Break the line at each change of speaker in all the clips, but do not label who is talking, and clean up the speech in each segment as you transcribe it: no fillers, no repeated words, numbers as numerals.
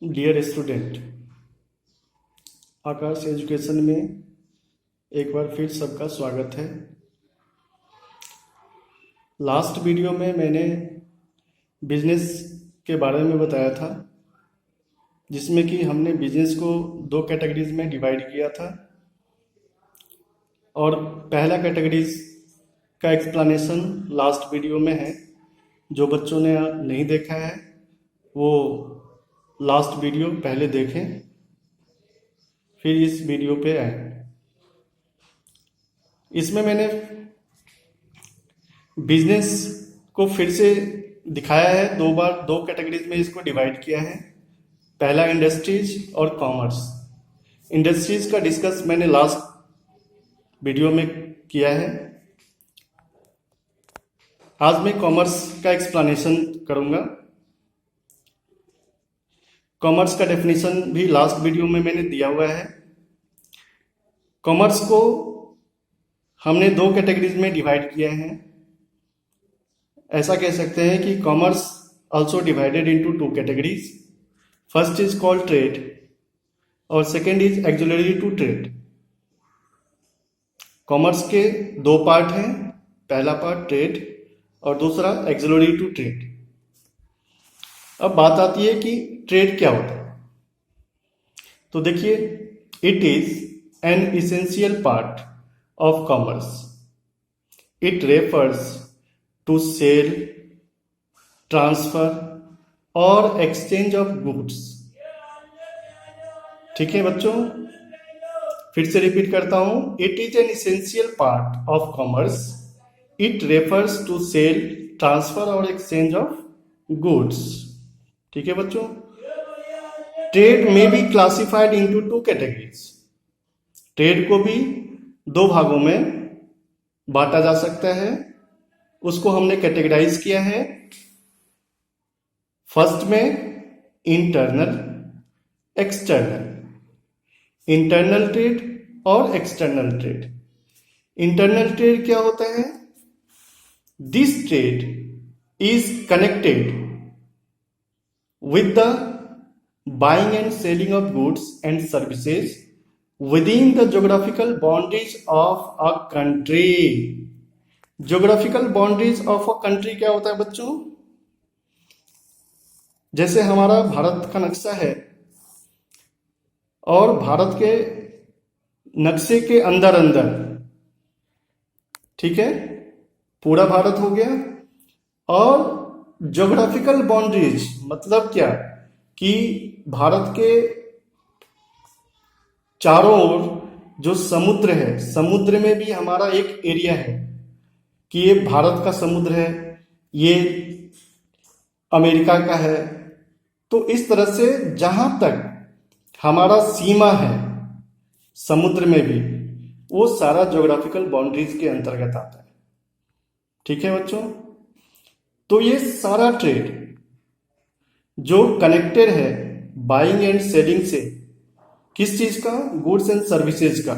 Dear student, आकाश education में एक बार फिर सबका स्वागत है। लास्ट वीडियो में मैंने बिजनेस के बारे में बताया था, जिसमें कि हमने बिजनेस को दो कैटेगरीज में डिवाइड किया था और पहला कैटेगरीज का एक्सप्लेनेशन लास्ट वीडियो में है। जो बच्चों ने नहीं देखा है वो लास्ट वीडियो पहले देखें, फिर इस वीडियो पे आए। इसमें मैंने बिजनेस को फिर से दिखाया है, दो बार दो कैटेगरीज में इसको डिवाइड किया है। पहला इंडस्ट्रीज और कॉमर्स। इंडस्ट्रीज का डिस्कस मैंने लास्ट वीडियो में किया है। आज मैं कॉमर्स का एक्सप्लेनेशन करूंगा। कॉमर्स का डेफिनेशन भी लास्ट वीडियो में मैंने दिया हुआ है। कॉमर्स को हमने दो कैटेगरीज में डिवाइड किया है। ऐसा कह सकते हैं कि commerce also divided into two categories. First is called trade और second is auxiliary to trade. Commerce के दो पार्ट हैं, पहला पार्ट ट्रेड और दूसरा एक्सिलरी टू ट्रेड। अब बात आती है कि ट्रेड क्या होता है। तो देखिए, it is an essential part of commerce. It refers to sale, transfer और एक्सचेंज ऑफ गुड्स। ठीक है बच्चों, फिर से रिपीट करता हूं। It is an essential part of commerce. It refers to sale, transfer और एक्सचेंज ऑफ गुड्स। ठीक है बच्चों, ट्रेड में be classified into two categories. Trade को भी दो भागों में बांटा जा सकता है, उसको हमने कैटेगराइज किया है। फर्स्ट में इंटरनल, एक्सटर्नल। इंटरनल ट्रेड और एक्सटर्नल ट्रेड। इंटरनल ट्रेड क्या होता है? This trade is connected with the buying and selling of goods and services within the geographical boundaries of a country. Geographical boundaries of a country क्या होता है बच्चों? जैसे हमारा भारत का नक्शा है और भारत के नक्शे के अंदर अंदर, ठीक है, पूरा भारत हो गया। और ज्योग्राफिकल बाउंड्रीज मतलब क्या कि भारत के चारों ओर जो समुद्र है, समुद्र में भी हमारा एक एरिया है कि ये भारत का समुद्र है, ये अमेरिका का है। तो इस तरह से जहां तक हमारा सीमा है समुद्र में भी, वो सारा ज्योग्राफिकल बाउंड्रीज के अंतर्गत आता है। ठीक है बच्चों, तो ये सारा ट्रेड जो कनेक्टेड है बाइंग एंड सेलिंग से, किस चीज का? गुड्स एंड सर्विसेज का।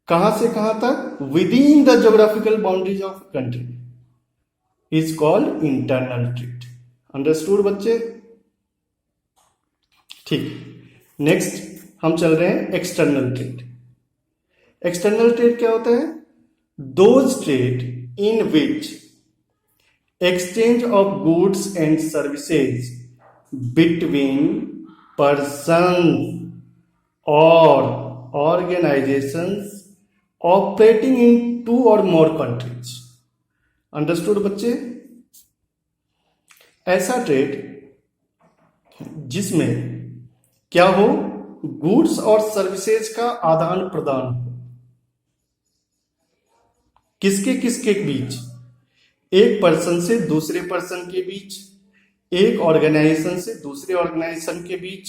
कहां से कहां तक? With in the geographical boundaries of country is called internal trade. Understood बच्चे? ठीक, नेक्स्ट हम चल रहे हैं एक्सटर्नल ट्रेड। एक्सटर्नल ट्रेड क्या होता है? Those trade in which exchange of goods and services between persons or organizations operating in two or more countries. Understood बच्चे? ऐसा ट्रेड जिसमें क्या हो? गुड्स और सर्विसेज का आदान प्रदान हो। किसके किसके बीच? एक पर्सन से दूसरे पर्सन के बीच, एक ऑर्गेनाइजेशन से दूसरे ऑर्गेनाइजेशन के बीच।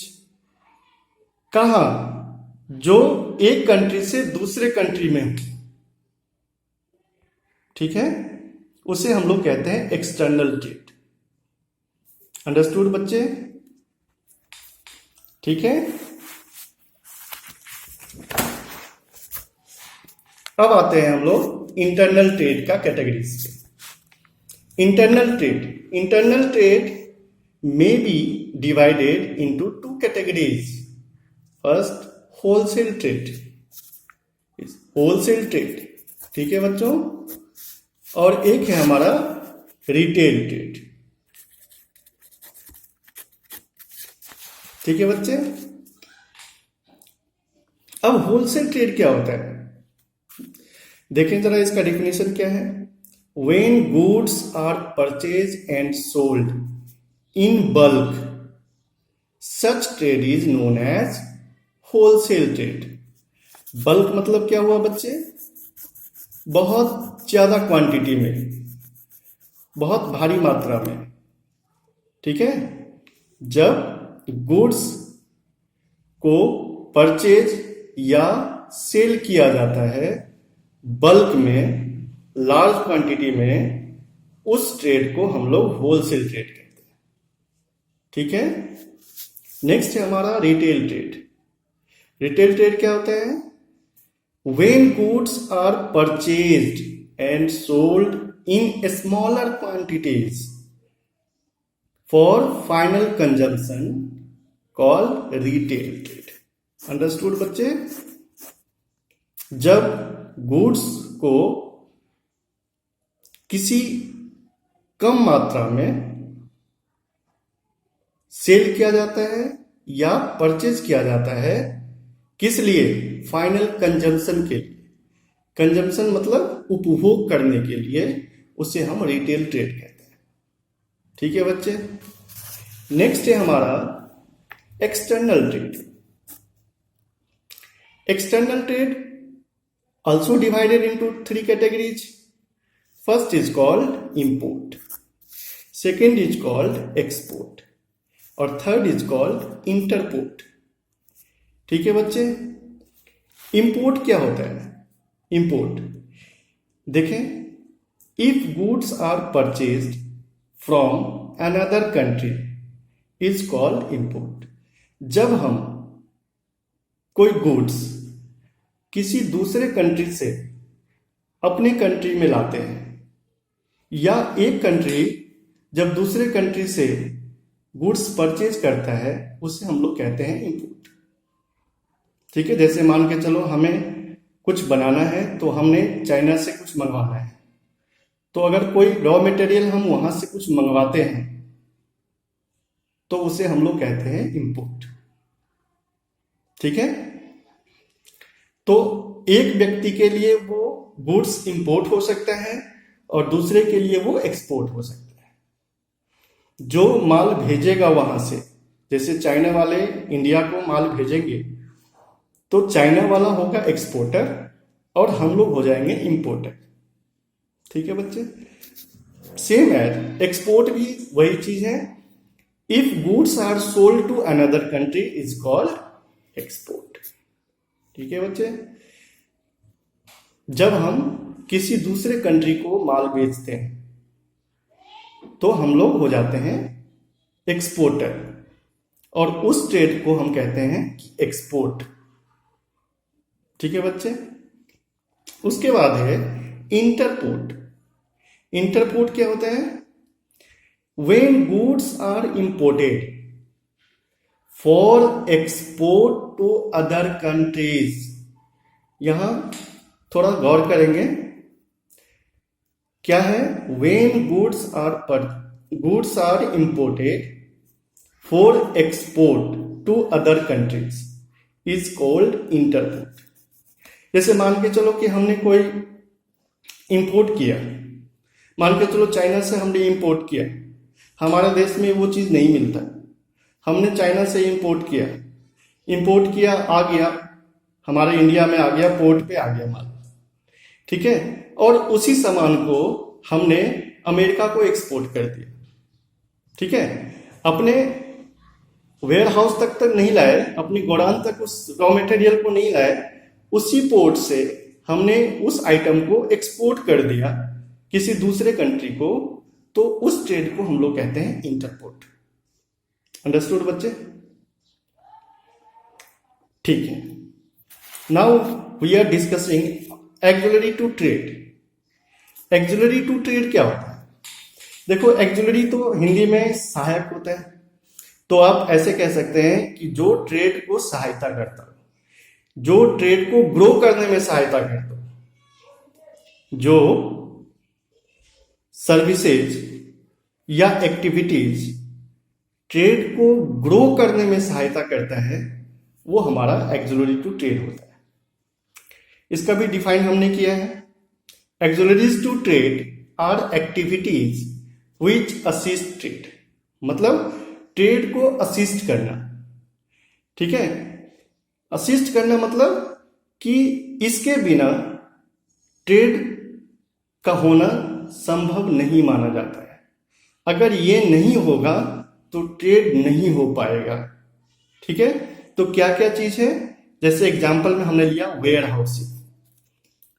कहा? जो एक कंट्री से दूसरे कंट्री में हो। ठीक है, उसे हम लोग कहते हैं एक्सटर्नल ट्रेड। अंडरस्टूड बच्चे? ठीक है, अब आते हैं हम लोग इंटरनल ट्रेड का कैटेगरीज पे। Internal trade may be divided into two categories. First, wholesale trade. Wholesale trade, ठीक है बच्चों, और एक है हमारा रिटेल ट्रेड। ठीक है बच्चे। अब होलसेल ट्रेड क्या होता है, देखें जरा इसका डेफिनेशन क्या है। When goods are purchased and sold in bulk, such trade is known as wholesale trade. Bulk मतलब क्या हुआ बच्चे, बहुत ज्यादा क्वांटिटी में, बहुत भारी मात्रा में। ठीक है, जब गुड्स को परचेज या सेल किया जाता है बल्क में, लार्ज क्वांटिटी में, उस ट्रेड को हम लोग होलसेल ट्रेड कहते हैं। ठीक है। नेक्स्ट है हमारा रिटेल ट्रेड। रिटेल ट्रेड क्या होता है, when goods are purchased and sold in smaller quantities for final consumption called retail trade. Understood बच्चे। जब गुड्स को किसी कम मात्रा में सेल किया जाता है या परचेज किया जाता है, किस लिए, फाइनल कंजम्पशन के लिए। कंजम्पशन मतलब उपभोग करने के लिए, उसे हम रिटेल ट्रेड कहते हैं। ठीक है बच्चे। नेक्स्ट है हमारा external trade. External trade also divided into three categories. First is called import, second is called export, और third is called interport. ठीक है बच्चे। इंपोर्ट क्या होता है, इंपोर्ट देखें, if goods are purchased from another country is called import. जब हम कोई गुड्स किसी दूसरे कंट्री से अपने कंट्री में लाते हैं, या एक कंट्री जब दूसरे कंट्री से गुड्स परचेज करता है, उसे हम लोग कहते हैं इंपोर्ट। ठीक है। जैसे मान के चलो हमें कुछ बनाना है तो हमने चाइना से कुछ मंगवाना है, तो अगर कोई रॉ मटेरियल हम वहां से कुछ मंगवाते हैं तो उसे हम लोग कहते हैं इंपोर्ट। ठीक है। तो एक व्यक्ति के लिए वो गुड्स इंपोर्ट हो सकता है और दूसरे के लिए वो एक्सपोर्ट हो सकता है। जो माल भेजेगा वहां से, जैसे चाइना वाले इंडिया को माल भेजेंगे तो चाइना वाला होगा एक्सपोर्टर और हम लोग हो जाएंगे इंपोर्टर। ठीक है बच्चे। सेम है, एक्सपोर्ट भी वही चीज है। If goods are sold to another country is called export. ठीक है बच्चे। जब हम किसी दूसरे कंट्री को माल बेचते हैं तो हम लोग हो जाते हैं एक्सपोर्टर, और उस ट्रेड को हम कहते हैं एक्सपोर्ट। ठीक है बच्चे। उसके बाद है इंटरपोर्ट। इंटरपोर्ट क्या होता है, when goods are imported for export to other countries. यहां थोड़ा गौर करेंगे, क्या है, when goods are imported for export to other countries is called entrepot. जैसे मान के चलो कि हमने कोई इंपोर्ट किया, मान के चलो चाइना से हमने इंपोर्ट किया, हमारे देश में वो चीज नहीं मिलता, हमने चाइना से इंपोर्ट किया, आ गया हमारे इंडिया में, आ गया पोर्ट पे, आ गया माल। ठीक है। और उसी सामान को हमने अमेरिका को एक्सपोर्ट कर दिया। ठीक है। अपने वेयर हाउस तक नहीं लाए, अपनी गोडाउन तक उस रॉ मटेरियल को नहीं लाए, उसी पोर्ट से हमने उस आइटम को एक्सपोर्ट कर दिया किसी दूसरे कंट्री को, तो उस ट्रेड को हम लोग कहते हैं इंटरपोर्ट। अंडरस्टूड बच्चे। ठीक है। Now we are discussing auxiliary to trade. Auxiliary to trade क्या होता है, देखो एक्जुलरी तो हिंदी में सहायक होता है, तो आप ऐसे कह सकते हैं कि जो ट्रेड को सहायता करता हो, जो ट्रेड को ग्रो करने में सहायता करता हो, जो सर्विसेज या एक्टिविटीज ट्रेड को ग्रो करने में सहायता करता है, वो हमारा एक्जुलरी टू ट्रेड होता है। इसका भी डिफाइन हमने किया है। Auxiliaries to trade are activities which assist trade, मतलब ट्रेड को असिस्ट करना। ठीक है, असिस्ट करना मतलब कि इसके बिना ट्रेड का होना संभव नहीं माना जाता है। अगर ये नहीं होगा तो ट्रेड नहीं हो पाएगा। ठीक है, तो क्या क्या चीज है, जैसे एग्जांपल में हमने लिया warehousing.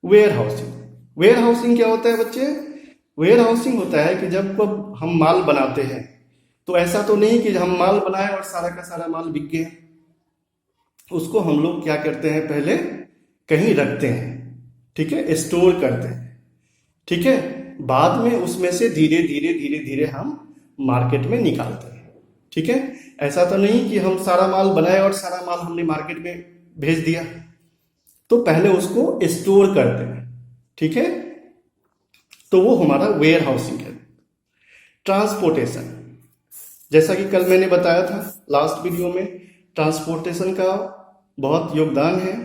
Warehousing, warehousing क्या होता है बच्चे? वेयर हाउसिंग होता है कि जब हम माल बनाते हैं तो ऐसा तो नहीं कि हम माल बनाए और सारा का सारा माल बिक गया। उसको हम लोग क्या करते हैं, पहले कहीं रखते हैं, ठीक है, स्टोर करते हैं। ठीक है, बाद में उसमें से धीरे धीरे धीरे धीरे हम मार्केट में निकालते हैं। ठीक है, ऐसा तो नहीं कि हम सारा माल बनाए और सारा माल हमने मार्केट में भेज दिया, तो पहले उसको स्टोर करते हैं। ठीक है, तो वो हमारा वेयर हाउसिंग है। ट्रांसपोर्टेशन, जैसा कि कल मैंने बताया था लास्ट वीडियो में, ट्रांसपोर्टेशन का बहुत योगदान है।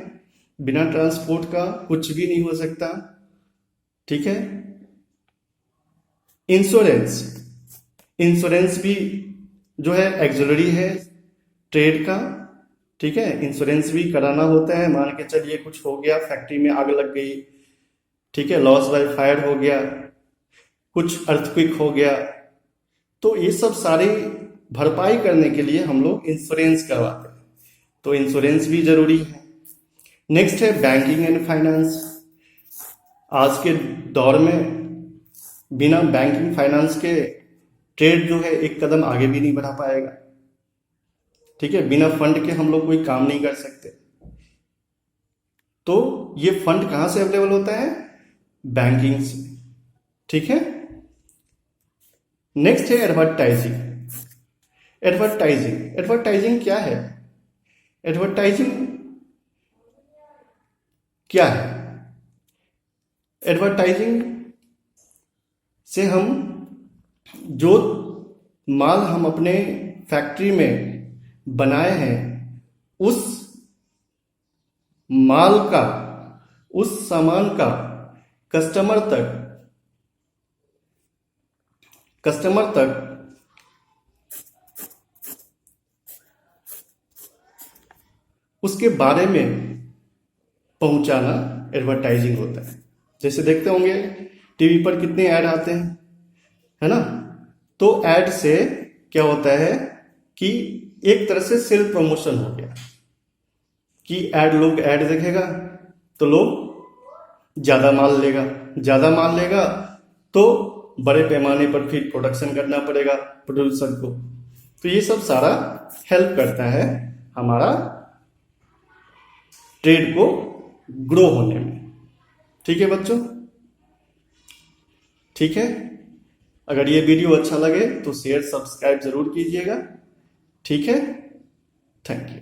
बिना ट्रांसपोर्ट का कुछ भी नहीं हो सकता। ठीक है, इंश्योरेंस, इंश्योरेंस भी जो है एक्जुलरी है ट्रेड का। ठीक है, इंश्योरेंस भी कराना होता है। मान के चलिए कुछ हो गया, फैक्ट्री में आग लग गई, ठीक है, लॉस बाय फायर हो गया, कुछ अर्थक्वेक हो गया, तो ये सब सारी भरपाई करने के लिए हम लोग इंश्योरेंस करवाते हैं, तो इंश्योरेंस भी जरूरी है। नेक्स्ट है बैंकिंग एंड फाइनेंस। आज के दौर में बिना बैंकिंग फाइनेंस के ट्रेड जो है एक कदम आगे भी नहीं बढ़ा पाएगा। ठीक है, बिना फंड के हम लोग कोई काम नहीं कर सकते। तो ये फंड कहां से अवेलेबल होता है? बैंकिंग से। ठीक है, नेक्स्ट है एडवर्टाइजिंग। एडवर्टाइजिंग, एडवर्टाइजिंग क्या है? एडवर्टाइजिंग क्या है? एडवर्टाइजिंग से हम जो माल हम अपने फैक्ट्री में बनाए हैं, उस माल का, उस सामान का कस्टमर तक उसके बारे में पहुंचाना एडवर्टाइजिंग होता है। जैसे देखते होंगे टीवी पर कितने ऐड आते हैं, है ना? तो ऐड से क्या होता है कि एक तरह से सेल्फ प्रमोशन हो गया कि लोग ऐड देखेगा तो लोग ज्यादा माल लेगा तो बड़े पैमाने पर फिर प्रोडक्शन करना पड़ेगा प्रोड्यूसर को। तो ये सब सारा हेल्प करता है हमारा ट्रेड को ग्रो होने में। ठीक है बच्चों, ठीक है, अगर ये वीडियो अच्छा लगे तो शेयर सब्सक्राइब जरूर कीजिएगा। ठीक है, थैंक यू।